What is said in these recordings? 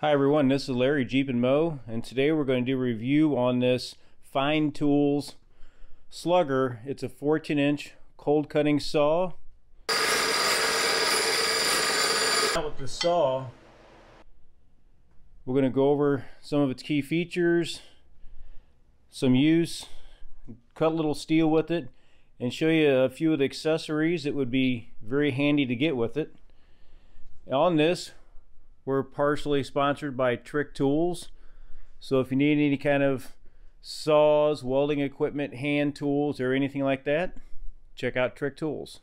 Hi everyone, this is Larry Jeepingmo, and today we're going to do a review on this Fine Tools Slugger. It's a 14-inch cold cutting saw. With the saw, we're going to go over some of its key features, some use, cut a little steel with it, and show you a few of the accessories that would be very handy to get with it. On this, we're partially sponsored by Trick Tools, so if you need any kind of saws, welding equipment, hand tools, or anything like that, check out Trick Tools.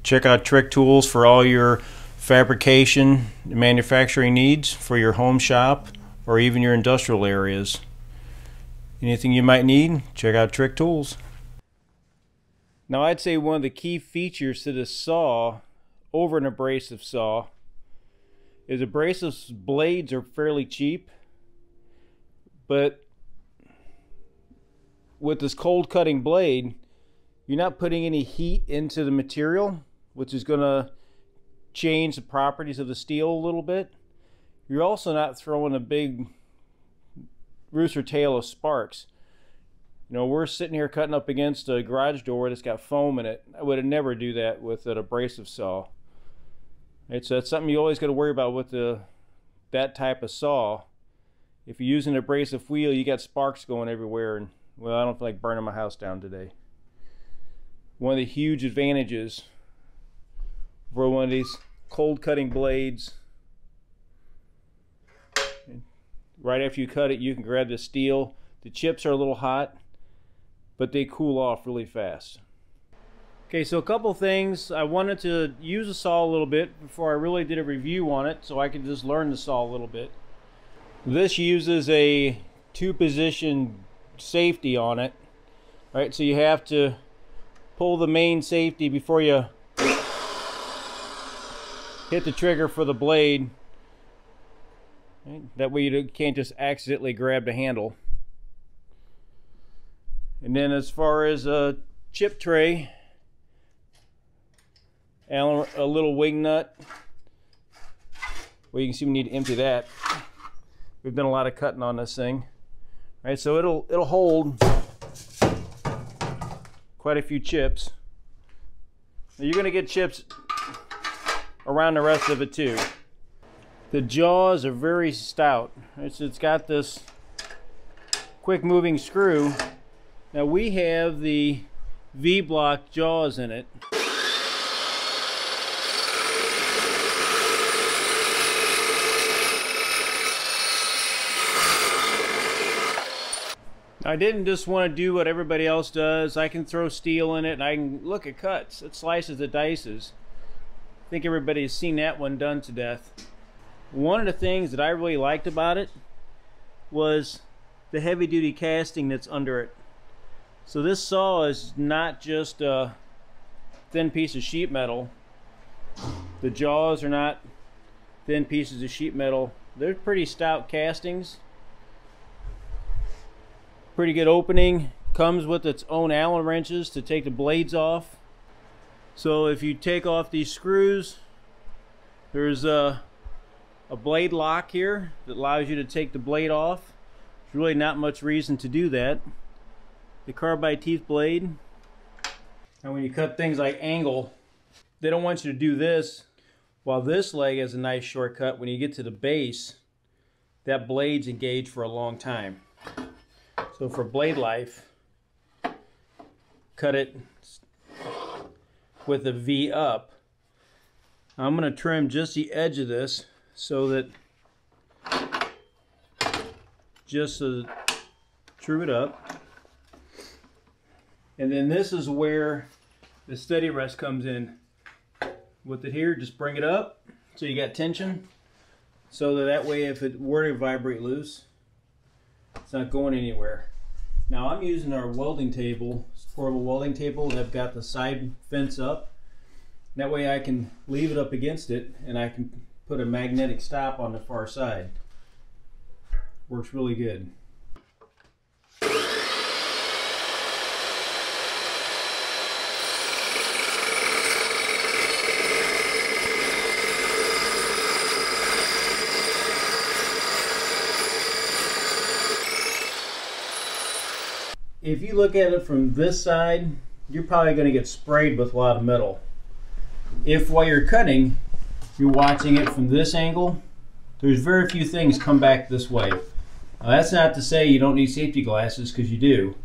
Check out Trick Tools for all your fabrication and manufacturing needs for your home shop or even your industrial areas. Anything you might need, check out Trick Tools. Now I'd say one of the key features to this saw over an abrasive saw is abrasive blades are fairly cheap, but with this cold cutting blade, you're not putting any heat into the material, which is going to change the properties of the steel a little bit. You're also not throwing a big rooster tail of sparks. You know, we're sitting here cutting up against a garage door that's got foam in it. I would never do that with an abrasive saw. So that's something you always got to worry about with that type of saw. If you're using an abrasive wheel, you got sparks going everywhere, and well, I don't feel like burning my house down today. One of the huge advantages for one of these cold cutting blades, right after you cut it, you can grab the steel. The chips are a little hot, but they cool off really fast. Okay, so a couple things. I wanted to use the saw a little bit before I really did a review on it, so I could just learn the saw a little bit. This uses a 2-position safety on it. Right, so you have to pull the main safety before you hit the trigger for the blade. Right? That way you can't just accidentally grab the handle. And then as far as a chip tray, and a little wing nut. Well, you can see we need to empty that. We've done a lot of cutting on this thing. All right, so it'll hold quite a few chips. Now you're gonna get chips around the rest of it too. The jaws are very stout. Right, so it's got this quick moving screw. Now we have the V-block jaws in it. I didn't just want to do what everybody else does. I can throw steel in it and I can look at cuts. It slices and dices. I think everybody has seen that one done to death. One of the things that I really liked about it was the heavy duty casting that's under it. So this saw is not just a thin piece of sheet metal. The jaws are not thin pieces of sheet metal. They're pretty stout castings. Pretty good opening. Comes with its own Allen wrenches to take the blades off. So if you take off these screws, there's a blade lock here that allows you to take the blade off. There's really not much reason to do that. The carbide teeth blade. And when you cut things like angle, they don't want you to do this while this leg has a nice shortcut. When you get to the base, that blade's engaged for a long time. So for blade life, cut it with a V up. I'm going to trim just the edge of this so that just to true it up. And then this is where the steady rest comes in. With it here, just bring it up so you got tension, so that way if it were to vibrate loose, it's not going anywhere. Now I'm using our welding table, portable welding table, and I've got the side fence up. That way I can leave it up against it and I can put a magnetic stop on the far side. Works really good. if you look at it from this side, you're probably going to get sprayed with a lot of metal. If while you're cutting, you're watching it from this angle, there's very few things come back this way. That's not to say you don't need safety glasses, because you do.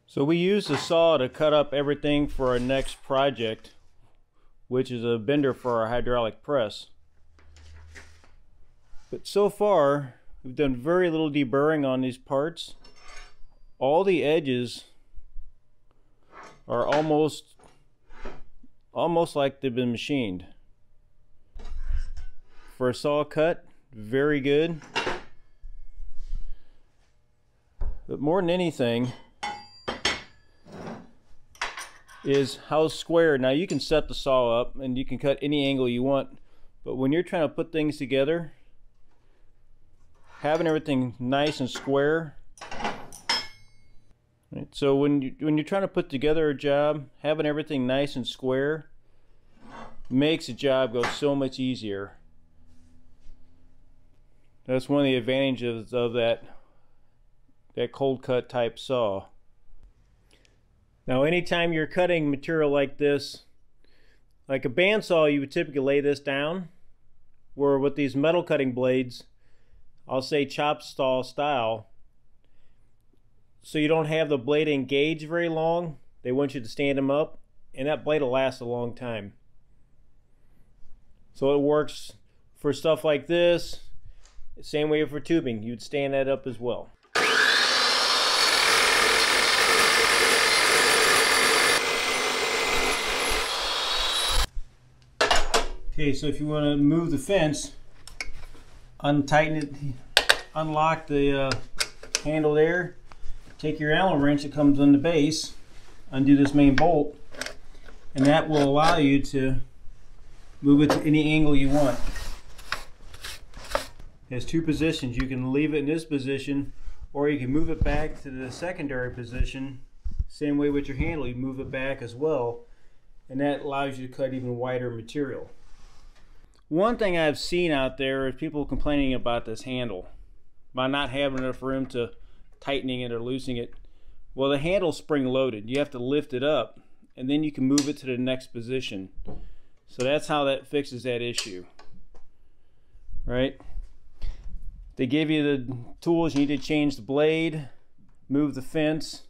So we use the saw to cut up everything for our next project, which is a bender for our hydraulic press. But so far, we've done very little deburring on these parts. All the edges are almost like they've been machined. For a saw cut, very good. But more than anything is how square. Now you can set the saw up and you can cut any angle you want, but when you're trying to put things together, having everything nice and square. Right? So when you're trying to put together a job, having everything nice and square makes a job go so much easier. That's one of the advantages of that cold cut type saw. Now anytime you're cutting material like this, like a bandsaw, you would typically lay this down, where with these metal cutting blades, I'll say chop saw style, so you don't have the blade engaged very long. They want you to stand them up, and that blade will last a long time. So it works for stuff like this. Same way for tubing, you'd stand that up as well. Okay, so if you want to move the fence, untighten it, unlock the handle there, take your Allen wrench that comes on the base, undo this main bolt, and that will allow you to move it to any angle you want. It has two positions. You can leave it in this position, or you can move it back to the secondary position. Same way with your handle, you move it back as well, and that allows you to cut even wider material. One thing I've seen out there is people complaining about this handle, by not having enough room to tightening it or loosening it. Well, the handle's spring loaded. You have to lift it up, and then you can move it to the next position. So that's how that fixes that issue, right? They give you the tools. You need to change the blade, move the fence.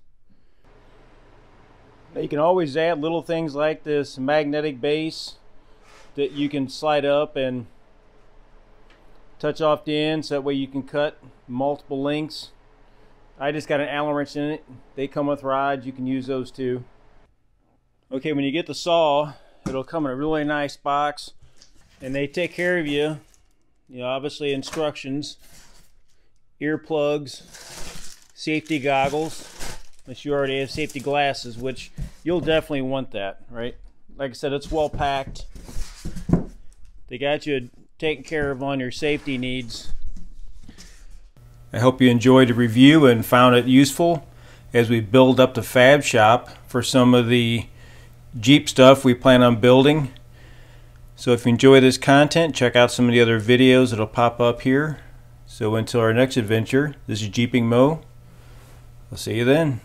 Now you can always add little things like this magnetic base that you can slide up and touch off the end, so that way you can cut multiple lengths. I just got an Allen wrench in it. They come with rods. You can use those too. Okay, when you get the saw, it'll come in a really nice box, and they take care of you. You know, obviously instructions, earplugs, safety goggles, unless you already have safety glasses, which you'll definitely want that, right? Like I said, it's well packed. They got you taken care of on your safety needs. I hope you enjoyed the review and found it useful as we build up the fab shop for some of the Jeep stuff we plan on building. So if you enjoy this content, check out some of the other videos that'll pop up here. So until our next adventure, this is Jeepingmo. I'll see you then.